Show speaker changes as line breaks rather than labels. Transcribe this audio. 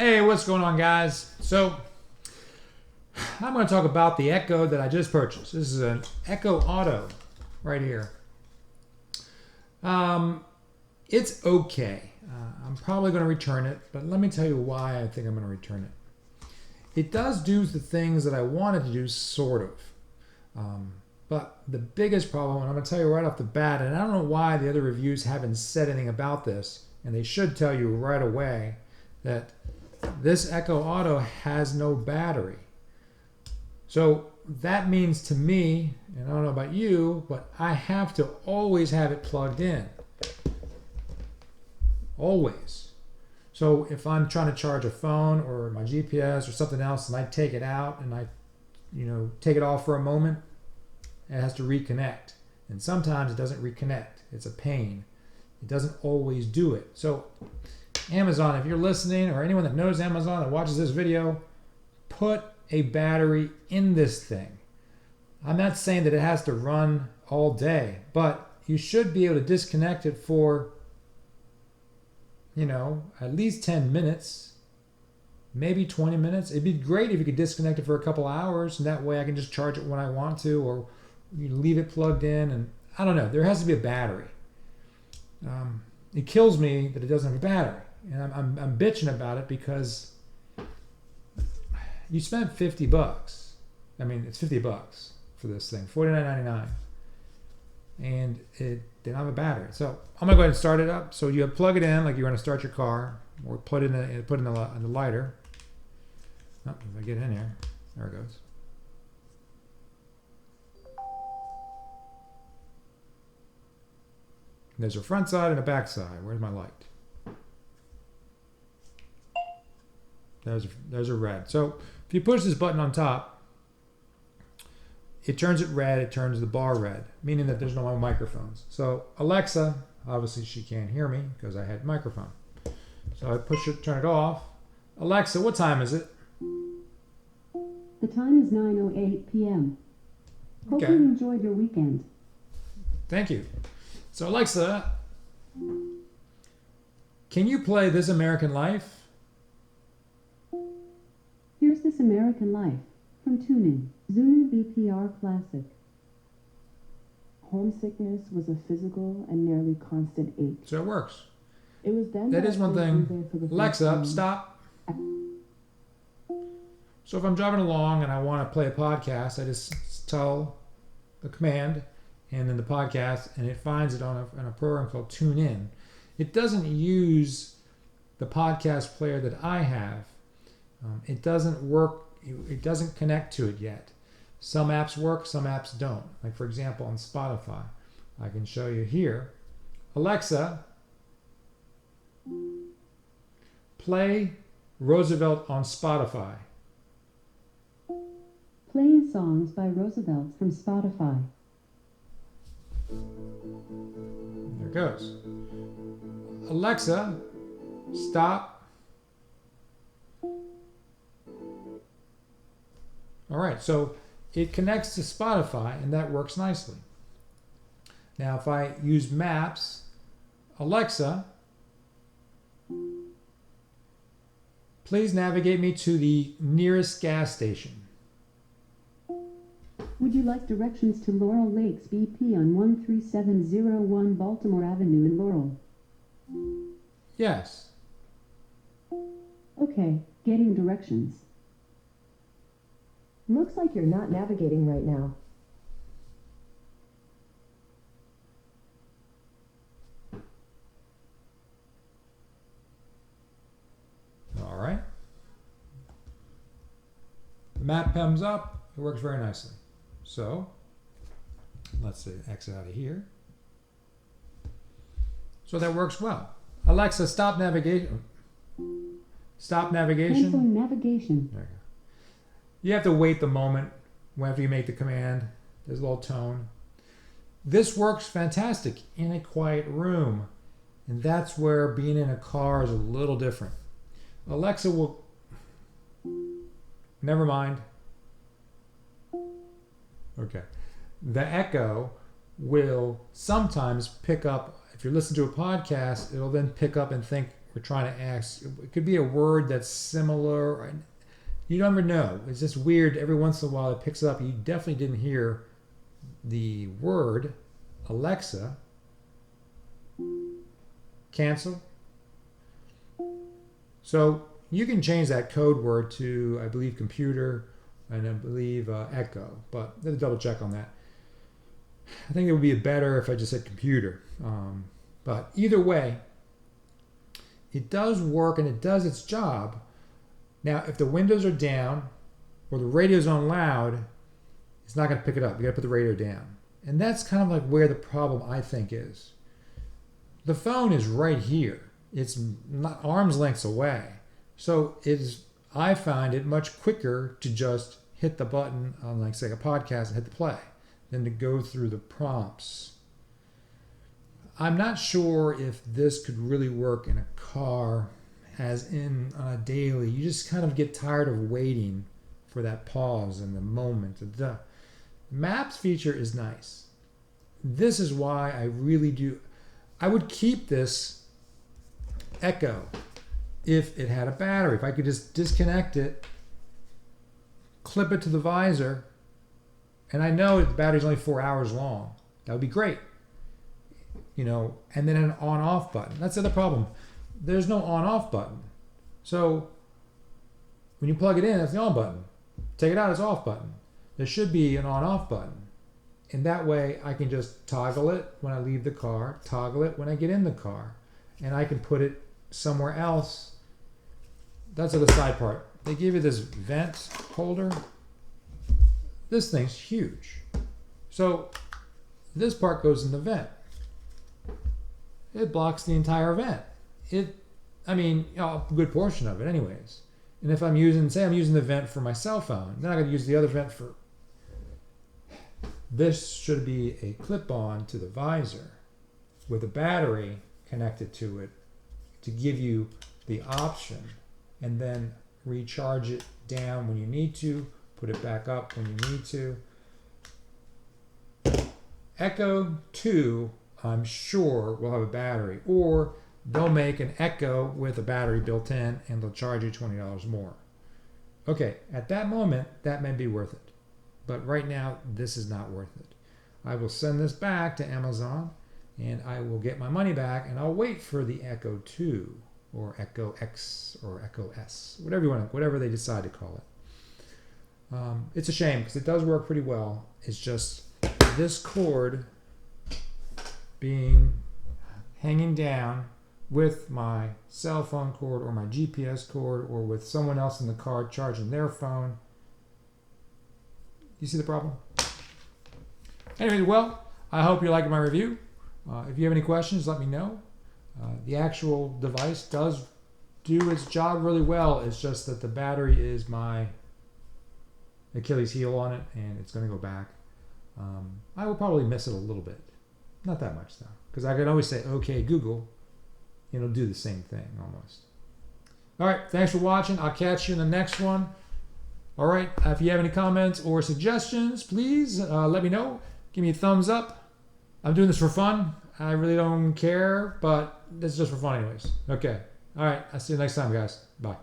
Hey, what's going on, guys? So, I'm going to talk about the Echo that I just purchased. This is an Echo Auto right here. It's okay. I'm probably going to return it, but let me tell you why I think I'm going to return it. It does do the things that I wanted to do, sort of. But the biggest problem, and I'm going to tell you right off the bat, and I don't know why the other reviews haven't said anything about this, and they should tell you right away that this Echo Auto has no battery. So that means to me, and I don't know about you, but I have to always have it plugged in. Always. So if I'm trying to charge a phone or my GPS or something else and I take it out and I take it off for a moment, it has to reconnect. And sometimes it doesn't reconnect. It's a pain. It doesn't always do it. So Amazon, if you're listening, or anyone that knows Amazon that watches this video, put a battery in this thing. I'm not saying that it has to run all day, but you should be able to disconnect it for, at least 10 minutes, maybe 20 minutes. It'd be great if you could disconnect it for a couple hours, and that way I can just charge it when I want to, or leave it plugged in, and I don't know. There has to be a battery. It kills me that it doesn't have a battery. And I'm bitching about it because you spent $50. I mean, it's $50 for this thing, $49.99, and it didn't have a battery. So I'm gonna go ahead and start it up. So you plug it in like you're gonna start your car, or put it in the lighter. Oh, if I get in here, there it goes. There's a front side and a back side. Where's my light? There's a red. So if you push this button on top, it turns it red. It turns the bar red, meaning that there's no microphones. So Alexa, obviously she can't hear me because I had microphone. So I turn it off. Alexa, what time is it?
The time is 9:08 p.m. Hope
Okay.
you enjoyed your weekend.
Thank you. So Alexa, can you play This American Life?
Here's This American Life from TuneIn. Zulu BPR Classic.
Homesickness was a physical and nearly constant ache.
So it works.
It was then
That is one
I flew
thing.
there for the first
Alexa,
time.
stop. So if I'm driving along and I want to play a podcast, I just tell the command and then the podcast, and it finds it on a program called TuneIn. It doesn't use the podcast player that I have. It doesn't work. It doesn't connect to it yet. Some apps work, some apps don't. Like for example, on Spotify, I can show you here. Alexa, play Roosevelt on Spotify.
Playing songs by Roosevelt from Spotify.
There it goes. Alexa, stop. All right, so it connects to Spotify, and that works nicely. Now, if I use Maps, Alexa, please navigate me to the nearest gas station.
Would you like directions to Laurel Lakes BP on 13701 Baltimore Avenue in Laurel?
Yes.
Okay, getting directions.
Looks like you're not navigating right now.
All right. The map comes up. It works very nicely. So let's exit out of here. So that works well. Alexa, stop navigation. Stop navigation.
Canceling navigation.
There you go. You have to wait the moment after you make the command. There's a little tone. This works fantastic in a quiet room. And that's where being in a car is a little different. Alexa will... Never mind. Okay. The Echo will sometimes pick up, if you're listening to a podcast, it'll then pick up and think we're trying to ask. It could be a word that's similar. You never know. It's just weird. Every once in a while it picks up. You definitely didn't hear the word Alexa. Cancel. So you can change that code word to, I believe, computer, and I believe echo, but let's double check on that. I think it would be better if I just said computer. But either way, it does work and it does its job. Now, if the windows are down or the radio's on loud, it's not going to pick it up. You got to put the radio down. And that's kind of like where the problem, I think, is. The phone is right here. It's not arm's lengths away. So I find it much quicker to just hit the button on, like, say, a podcast and hit the play than to go through the prompts. I'm not sure if this could really work in a car, as in on a daily. You just kind of get tired of waiting for that pause and the moment. The Maps feature is nice. This is why I really do. I would keep this Echo if it had a battery. If I could just disconnect it, clip it to the visor, and I know the battery's only 4 hours long. That would be great. And then an on-off button. That's the other problem. There's no on-off button. So when you plug it in, that's the on button. Take it out, it's off button. There should be an on-off button. And that way I can just toggle it when I leave the car, toggle it when I get in the car. And I can put it somewhere else. That's the side part. They give you this vent holder. This thing's huge. So this part goes in the vent. It blocks the entire vent. A good portion of it anyways. And if I'm using the vent for my cell phone, then I gotta use the other vent for. This should be a clip-on to the visor with a battery connected to it to give you the option, and then recharge it down when you need to, put it back up when you need to. Echo 2, I'm sure, will have a battery, or they'll make an Echo with a battery built in and they'll charge you $20 more. Okay, at that moment, that may be worth it. But right now, this is not worth it. I will send this back to Amazon and I will get my money back, and I'll wait for the Echo 2 or Echo X or Echo S, whatever they decide to call it. It's a shame because it does work pretty well. It's just this cord hanging down with my cell phone cord or my GPS cord or with someone else in the car charging their phone. You see the problem? Anyway, well, I hope you're liking my review. If you have any questions, let me know. The actual device does do its job really well. It's just that the battery is my Achilles heel on it, and it's going to go back. I will probably miss it a little bit. Not that much, though, because I can always say, okay, Google, and it'll do the same thing almost. All right, thanks for watching. I'll catch you in the next one. All right, if you have any comments or suggestions, please let me know. Give me a thumbs up. I'm doing this for fun. I really don't care, but this is just for fun anyways. Okay. All right, I'll see you next time, guys. Bye.